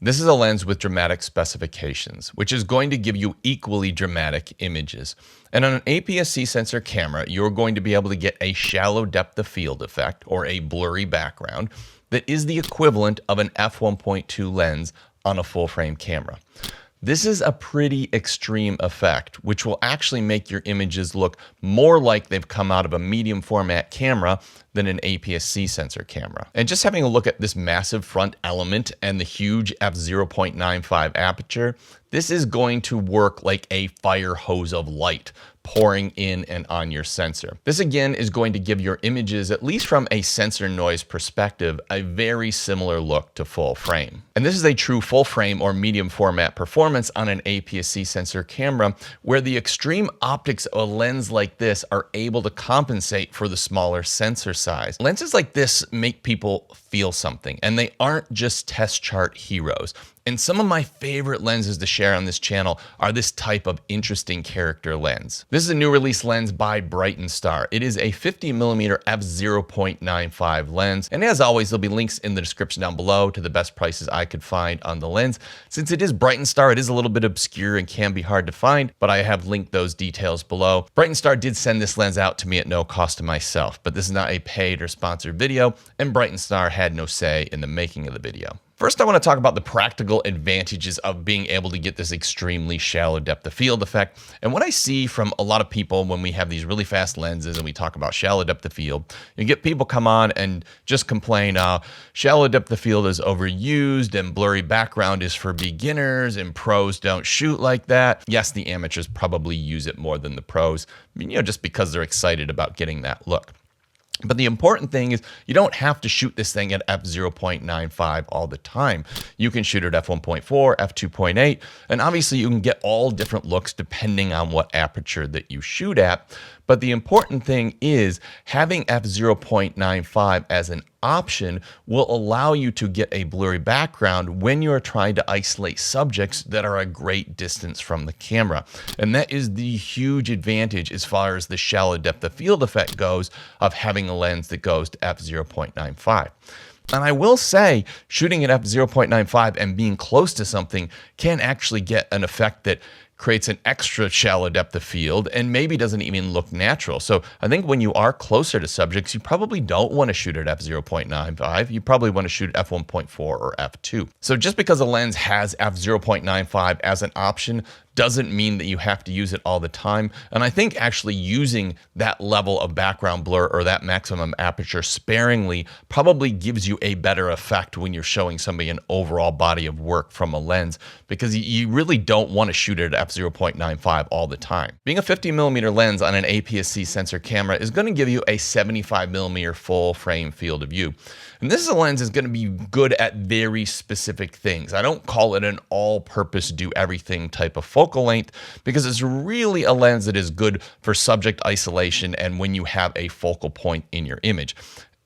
This is a lens with dramatic specifications, which is going to give you equally dramatic images. And on an APS-C sensor camera, you're going to be able to get a shallow depth of field effect, or a blurry background, that is the equivalent of an f1.2 lens on a full frame camera. This is a pretty extreme effect, which will actually make your images look more like they've come out of a medium format camera than an APS-C sensor camera. And just having a look at this massive front element and the huge f0.95 aperture, this is going to work like a fire hose of light pouring in and on your sensor. This again is going to give your images, at least from a sensor noise perspective, a very similar look to full frame. And this is a true full frame or medium format performance on an APS-C sensor camera, where the extreme optics of a lens like this are able to compensate for the smaller sensor size. Lenses like this make people feel something, and they aren't just test chart heroes. And some of my favorite lenses to share on this channel are this type of interesting character lens. This is a new release lens by Bright & Star. It is a 50mm f0.95 lens. And as always, there'll be links in the description down below to the best prices I could find on the lens. Since it is Bright & Star, it is a little bit obscure and can be hard to find, but I have linked those details below. Bright & Star did send this lens out to me at no cost to myself, but this is not a paid or sponsored video, and Bright & Star had no say in the making of the video. First, I want to talk about the practical advantages of being able to get this extremely shallow depth of field effect. And what I see from a lot of people when we have these really fast lenses and we talk about shallow depth of field, you get people come on and just complain, shallow depth of field is overused and blurry background is for beginners and pros don't shoot like that. Yes, the amateurs probably use it more than the pros, just because they're excited about getting that look. But the important thing is you don't have to shoot this thing at f0.95 all the time. You can shoot at f1.4, f2.8, and obviously you can get all different looks depending on what aperture that you shoot at. But the important thing is having f0.95 as an option will allow you to get a blurry background when you are trying to isolate subjects that are a great distance from the camera. And that is the huge advantage as far as the shallow depth of field effect goes of having a lens that goes to f0.95. And I will say, shooting at f0.95 and being close to something can actually get an effect that creates an extra shallow depth of field and maybe doesn't even look natural. So I think when you are closer to subjects, you probably don't want to shoot at f0.95. You probably want to shoot at f1.4 or f2. So just because a lens has f0.95 as an option doesn't mean that you have to use it all the time. And I think actually using that level of background blur or that maximum aperture sparingly probably gives you a better effect when you're showing somebody an overall body of work from a lens, because you really don't want to shoot it at f0.95 all the time. Being a 50mm lens on an APS-C sensor camera is going to give you a 75mm full frame field of view. And this is a lens that's going to be good at very specific things. I don't call it an all-purpose do everything type of focal length, because it's really a lens that is good for subject isolation and when you have a focal point in your image.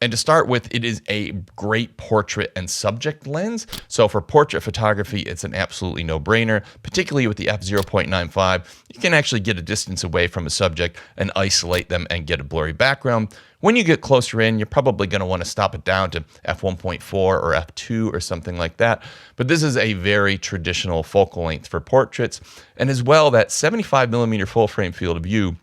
And to start with, it is a great portrait and subject lens. So for portrait photography, it's an absolutely no-brainer, particularly with the f0.95. You can actually get a distance away from a subject and isolate them and get a blurry background. When you get closer in, you're probably going to want to stop it down to f1.4 or f2 or something like that. But this is a very traditional focal length for portraits. And as well, that 75mm full frame field of view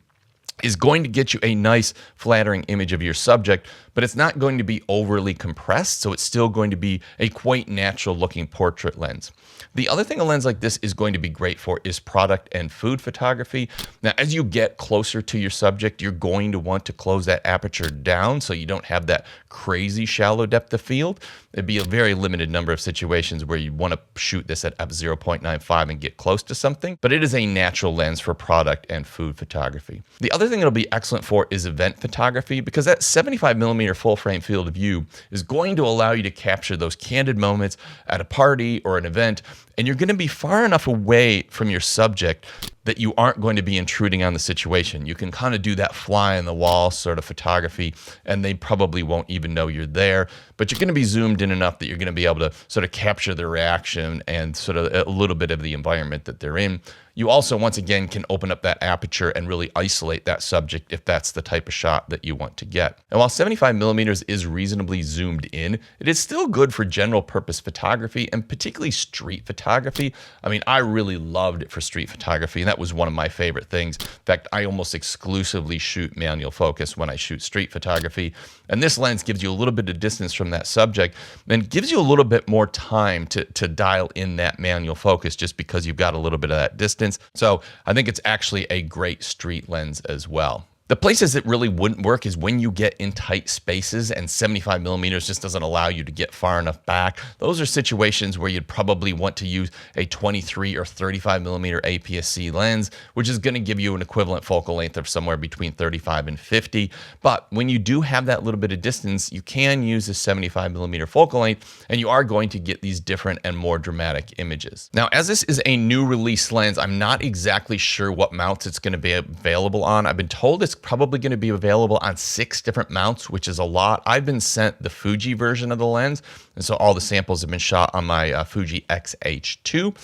is going to get you a nice flattering image of your subject, but it's not going to be overly compressed, so it's still going to be a quite natural looking portrait lens. The other thing a lens like this is going to be great for is product and food photography. Now, as you get closer to your subject, you're going to want to close that aperture down so you don't have that crazy shallow depth of field. It'd be a very limited number of situations where you want to shoot this at f0.95 and get close to something, but it is a natural lens for product and food photography. The other thing it'll be excellent for is event photography, because that 75mm full frame field of view is going to allow you to capture those candid moments at a party or an event, and you're going to be far enough away from your subject that you aren't going to be intruding on the situation. You can kind of do that fly on the wall sort of photography, and they probably won't even know you're there, but you're going to be zoomed in enough that you're going to be able to sort of capture the reaction and sort of a little bit of the environment that they're in. You also, once again, can open up that aperture and really isolate that subject if that's the type of shot that you want to get. And while 75mm is reasonably zoomed in, it is still good for general purpose photography, and particularly street photography. I mean, I really loved it for street photography, and that was one of my favorite things. In fact, I almost exclusively shoot manual focus when I shoot street photography. And this lens gives you a little bit of distance from that subject and gives you a little bit more time to dial in that manual focus, just because you've got a little bit of that distance. So I think it's actually a great street lens as well. The places that really wouldn't work is when you get in tight spaces and 75mm just doesn't allow you to get far enough back. Those are situations where you'd probably want to use a 23 or 35mm APS-C lens, which is going to give you an equivalent focal length of somewhere between 35 and 50. But when you do have that little bit of distance, you can use a 75mm focal length, and you are going to get these different and more dramatic images. Now, as this is a new release lens, I'm not exactly sure what mounts it's going to be available on. I've been told it's probably going to be available on 6 different mounts, which is a lot. I've been sent the Fuji version of the lens, and so all the samples have been shot on my Fuji X-H2.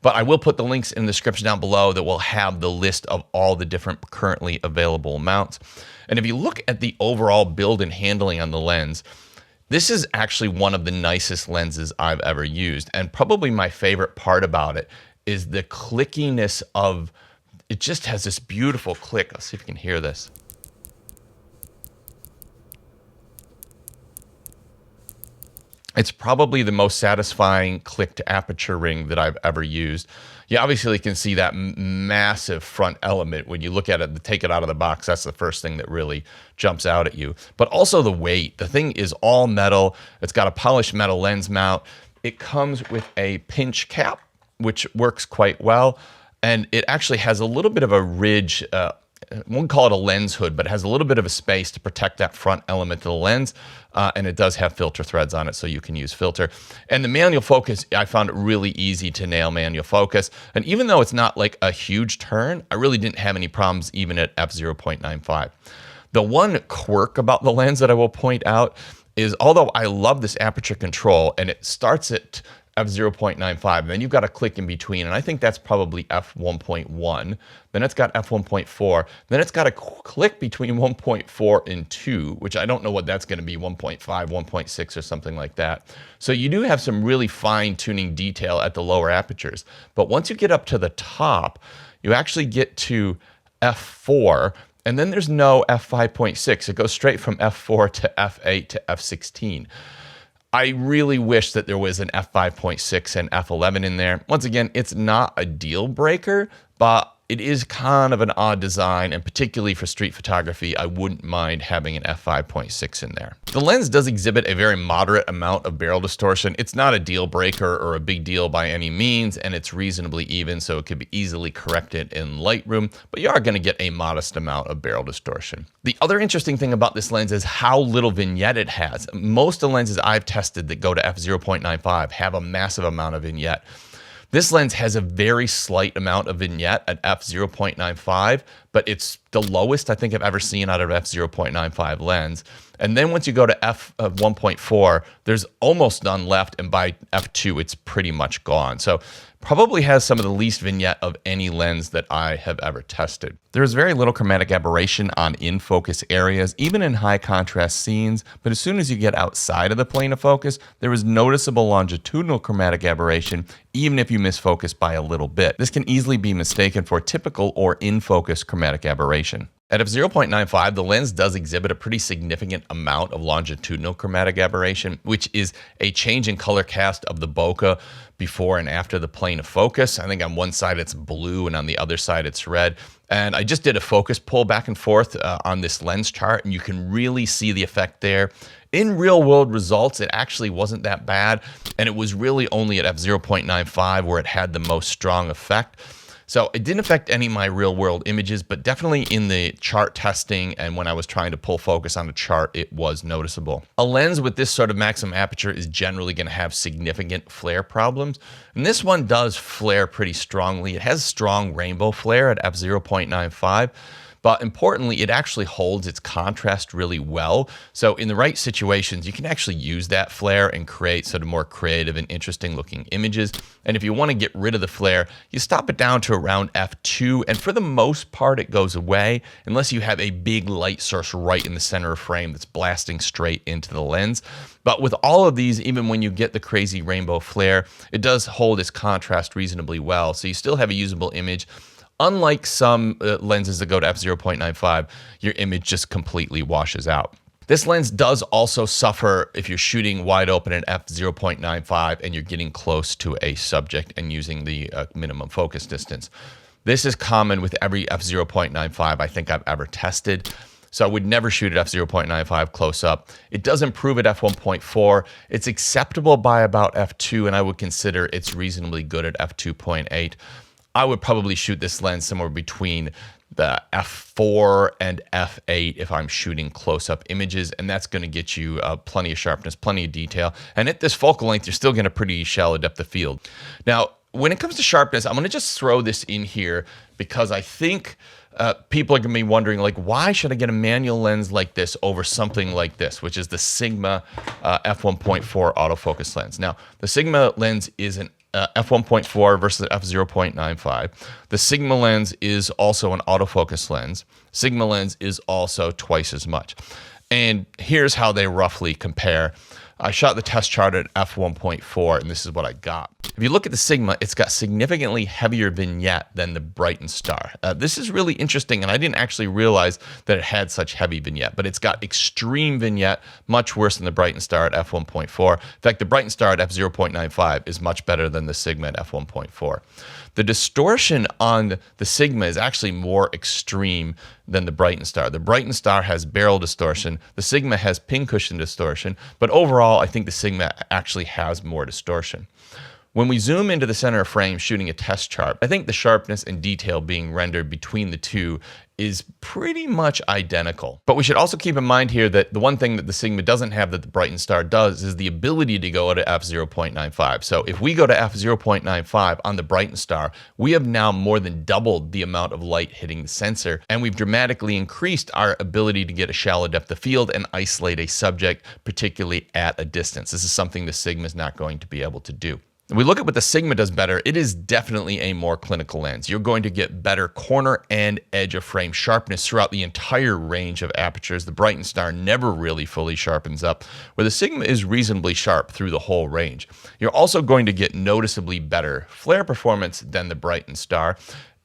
But I will put the links in the description down below that will have the list of all the different currently available mounts. And if you look at the overall build and handling on the lens, this is actually one of the nicest lenses I've ever used. And probably my favorite part about it is the clickiness of it. Just has this beautiful click. Let's see if you can hear this. It's probably the most satisfying clicked aperture ring that I've ever used. You obviously can see that massive front element when you look at it, take it out of the box. That's the first thing that really jumps out at you. But also the weight. The thing is all metal. It's got a polished metal lens mount. It comes with a pinch cap, which works quite well. And it actually has a little bit of a ridge, I won't call it a lens hood, but it has a little bit of a space to protect that front element of the lens. And it does have filter threads on it, so you can use filter. And the manual focus, I found it really easy to nail manual focus. And even though it's not like a huge turn, I really didn't have any problems even at f0.95. The one quirk about the lens that I will point out is, although I love this aperture control, and it starts at f0.95, and then you've got a click in between, and I think that's probably f1.1. Then it's got f1.4. Then it's got a click between 1.4 and 2, which I don't know what that's going to be, 1.5, 1.6, or something like that. So you do have some really fine-tuning detail at the lower apertures. But once you get up to the top, you actually get to f4, and then there's no f5.6. It goes straight from f4 to f8 to f16. I really wish that there was an f5.6 and f11 in there. Once again, it's not a deal breaker, but it is kind of an odd design, and particularly for street photography, I wouldn't mind having an f5.6 in there. The lens does exhibit a very moderate amount of barrel distortion. It's not a deal breaker or a big deal by any means, and it's reasonably even, so it could be easily corrected in Lightroom, but you are going to get a modest amount of barrel distortion. The other interesting thing about this lens is how little vignette it has. Most of the lenses I've tested that go to f0.95 have a massive amount of vignette. This lens has a very slight amount of vignette at f0.95, but it's the lowest I think I've ever seen out of f0.95 lens. And then once you go to f1.4, there's almost none left, and by f2, it's pretty much gone. So probably has some of the least vignette of any lens that I have ever tested. There's very little chromatic aberration on in-focus areas, even in high contrast scenes, but as soon as you get outside of the plane of focus, there is noticeable longitudinal chromatic aberration, even if you miss focus by a little bit. This can easily be mistaken for typical or in-focus chromatic aberration. At f0.95, the lens does exhibit a pretty significant amount of longitudinal chromatic aberration, which is a change in color cast of the bokeh before and after the plane of focus. I think on one side it's blue and on the other side it's red. And I just did a focus pull back and forth on this lens chart, and you can really see the effect there. In real world results, it actually wasn't that bad, and it was really only at f0.95 where it had the most strong effect. So it didn't affect any of my real world images, but definitely in the chart testing and when I was trying to pull focus on a chart, it was noticeable. A lens with this sort of maximum aperture is generally going to have significant flare problems. And this one does flare pretty strongly. It has strong rainbow flare at f0.95. But importantly, it actually holds its contrast really well. So in the right situations, you can actually use that flare and create sort of more creative and interesting looking images. And if you want to get rid of the flare, you stop it down to around f2. And for the most part, it goes away unless you have a big light source right in the center of frame that's blasting straight into the lens. But with all of these, even when you get the crazy rainbow flare, it does hold its contrast reasonably well. So you still have a usable image. Unlike some lenses that go to f0.95, your image just completely washes out. This lens does also suffer if you're shooting wide open at f0.95 and you're getting close to a subject and using the minimum focus distance. This is common with every f0.95 I think I've ever tested. So I would never shoot at f0.95 close up. It does improve at f1.4. It's acceptable by about f2, and I would consider it's reasonably good at f2.8. I would probably shoot this lens somewhere between the f4 and f8 if I'm shooting close-up images, and that's going to get you plenty of sharpness, plenty of detail. And at this focal length, you're still getting a pretty shallow depth of field. Now, when it comes to sharpness, I'm going to just throw this in here because I think people are going to be wondering, like, why should I get a manual lens like this over something like this, which is the Sigma f1.4 autofocus lens. Now, the Sigma lens is an f1.4 versus f0.95. The Sigma lens is also an autofocus lens. Sigma lens is also twice as much. And here's how they roughly compare. I shot the test chart at f1.4, and this is what I got. If you look at the Sigma, it's got significantly heavier vignette than the Brighton Star. This is really interesting, and I didn't actually realize that it had such heavy vignette, but it's got extreme vignette, much worse than the Brighton Star at f1.4. In fact, the Brighton Star at f0.95 is much better than the Sigma at f1.4. The distortion on the Sigma is actually more extreme than the Brighton Star. The Brighton Star has barrel distortion. The Sigma has pincushion distortion. But overall, I think the Sigma actually has more distortion. When we zoom into the center of frame shooting a test chart, I think the sharpness and detail being rendered between the two is pretty much identical. But we should also keep in mind here that the one thing that the Sigma doesn't have that the Brighton Star does is the ability to go to f0.95. So if we go to f0.95 on the Brighton Star, we have now more than doubled the amount of light hitting the sensor, and we've dramatically increased our ability to get a shallow depth of field and isolate a subject, particularly at a distance. This is something the Sigma is not going to be able to do. If we look at what the Sigma does better, it is definitely a more clinical lens. You're going to get better corner and edge of frame sharpness throughout the entire range of apertures. The Brighton Star never really fully sharpens up, where the Sigma is reasonably sharp through the whole range. You're also going to get noticeably better flare performance than the Brighton Star.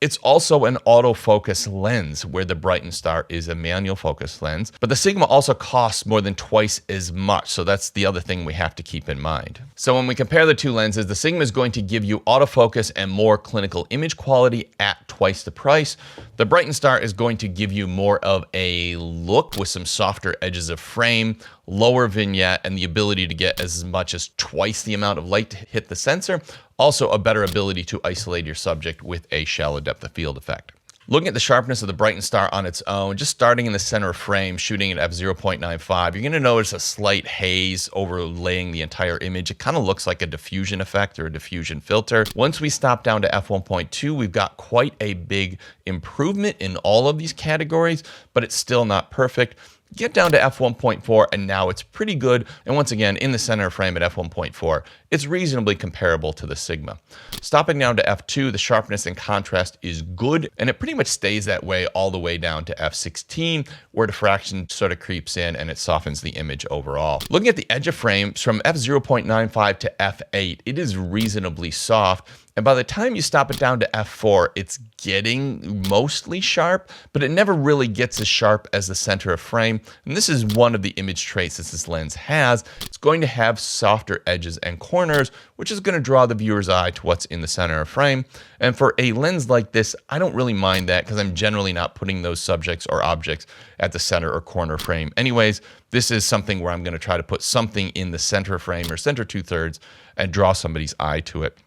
It's also an autofocus lens, where the Brighton Star is a manual focus lens. But the Sigma also costs more than twice as much, so that's the other thing we have to keep in mind. So when we compare the two lenses, the Sigma is going to give you autofocus and more clinical image quality at twice the price. The Brighton Star is going to give you more of a look with some softer edges of frame, lower vignette, and the ability to get as much as twice the amount of light to hit the sensor. Also, a better ability to isolate your subject with a shallow depth of field effect. Looking at the sharpness of the Brighton Star on its own, just starting in the center of frame, shooting at f0.95, you're going to notice a slight haze overlaying the entire image. It kind of looks like a diffusion effect or a diffusion filter. Once we stop down to f1.2, we've got quite a big improvement in all of these categories, but it's still not perfect. Get down to f1.4 and now it's pretty good. And once again, in the center of frame at f1.4, it's reasonably comparable to the Sigma. Stopping down to f2, the sharpness and contrast is good, and it pretty much stays that way all the way down to f16, where diffraction sort of creeps in and it softens the image overall. Looking at the edge of frames from f0.95 to f8, it is reasonably soft. And by the time you stop it down to f4, it's getting mostly sharp, but it never really gets as sharp as the center of frame. And this is one of the image traits that this lens has. It's going to have softer edges and corners, which is going to draw the viewer's eye to what's in the center of frame. And for a lens like this, I don't really mind that because I'm generally not putting those subjects or objects at the center or corner frame. Anyways, this is something where I'm going to try to put something in the center frame or center 2/3 and draw somebody's eye to it.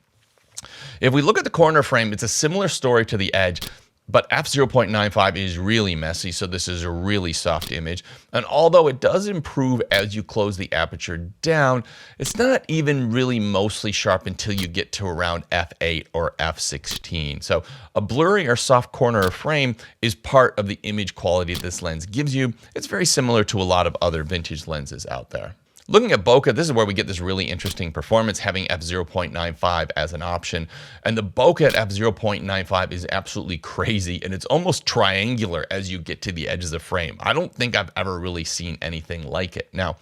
If we look at the corner frame, it's a similar story to the edge, but f0.95 is really messy, so this is a really soft image. And although it does improve as you close the aperture down, it's not even really mostly sharp until you get to around f8 or f16. So a blurry or soft corner of frame is part of the image quality this lens gives you. It's very similar to a lot of other vintage lenses out there. Looking at bokeh, this is where we get this really interesting performance, having f0.95 as an option. And the bokeh at f0.95 is absolutely crazy, and it's almost triangular as you get to the edge of the frame. I don't think I've ever really seen anything like it. Now,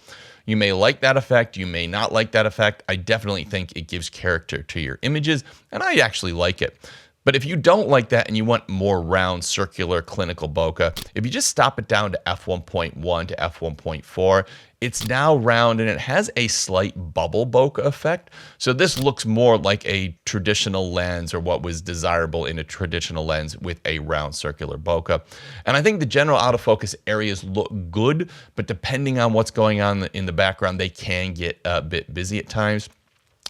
you may like that effect, you may not like that effect. I definitely think it gives character to your images, and I actually like it. But if you don't like that and you want more round, circular, clinical bokeh, if you just stop it down to f1.1 to f1.4, it's now round and it has a slight bubble bokeh effect. So this looks more like a traditional lens, or what was desirable in a traditional lens with a round circular bokeh. And I think the general autofocus areas look good, but depending on what's going on in the background, they can get a bit busy at times.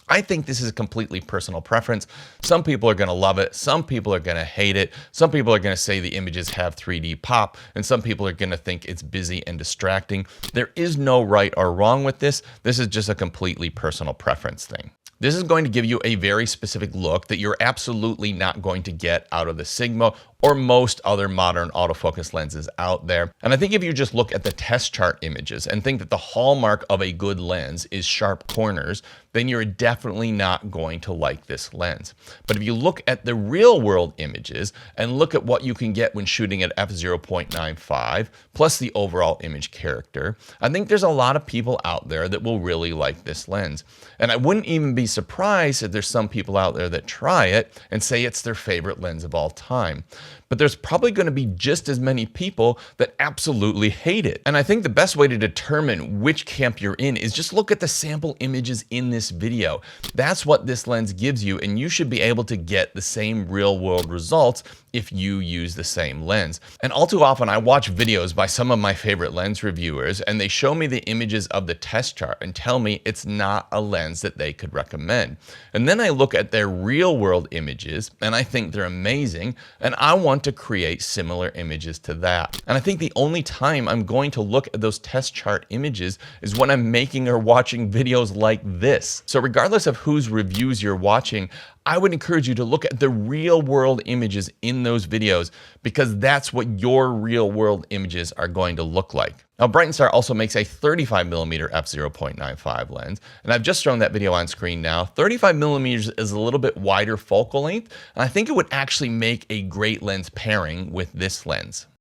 I think this is a completely personal preference. Some people are going to love it. Some people are going to hate it. Some people are going to say the images have 3D pop, and some people are going to think it's busy and distracting. There is no right or wrong with this. This is just a completely personal preference thing. This is going to give you a very specific look that you're absolutely not going to get out of the Sigma or most other modern autofocus lenses out there. And I think if you just look at the test chart images and think that the hallmark of a good lens is sharp corners, then you're definitely not going to like this lens. But if you look at the real world images and look at what you can get when shooting at f0.95 plus the overall image character, I think there's a lot of people out there that will really like this lens. And I wouldn't even be surprised if there's some people out there that try it and say it's their favorite lens of all time. But there's probably going to be just as many people that absolutely hate it. And I think the best way to determine which camp you're in is just look at the sample images in this video. That's what this lens gives you, and you should be able to get the same real world results if you use the same lens. And all too often I watch videos by some of my favorite lens reviewers, and they show me the images of the test chart and tell me it's not a lens that they could recommend. And then I look at their real world images and I think they're amazing, and I want to create similar images to that. And I think the only time I'm going to look at those test chart images is when I'm making or watching videos like this. So regardless of whose reviews you're watching, I would encourage you to look at the real world images in those videos, because that's what your real world images are going to look like. Now, Bright & Star also makes a 35mm f0.95 lens, and I've just shown that video on screen now. 35mm is a little bit wider focal length, and I think it would actually make a great lens pairing with this lens.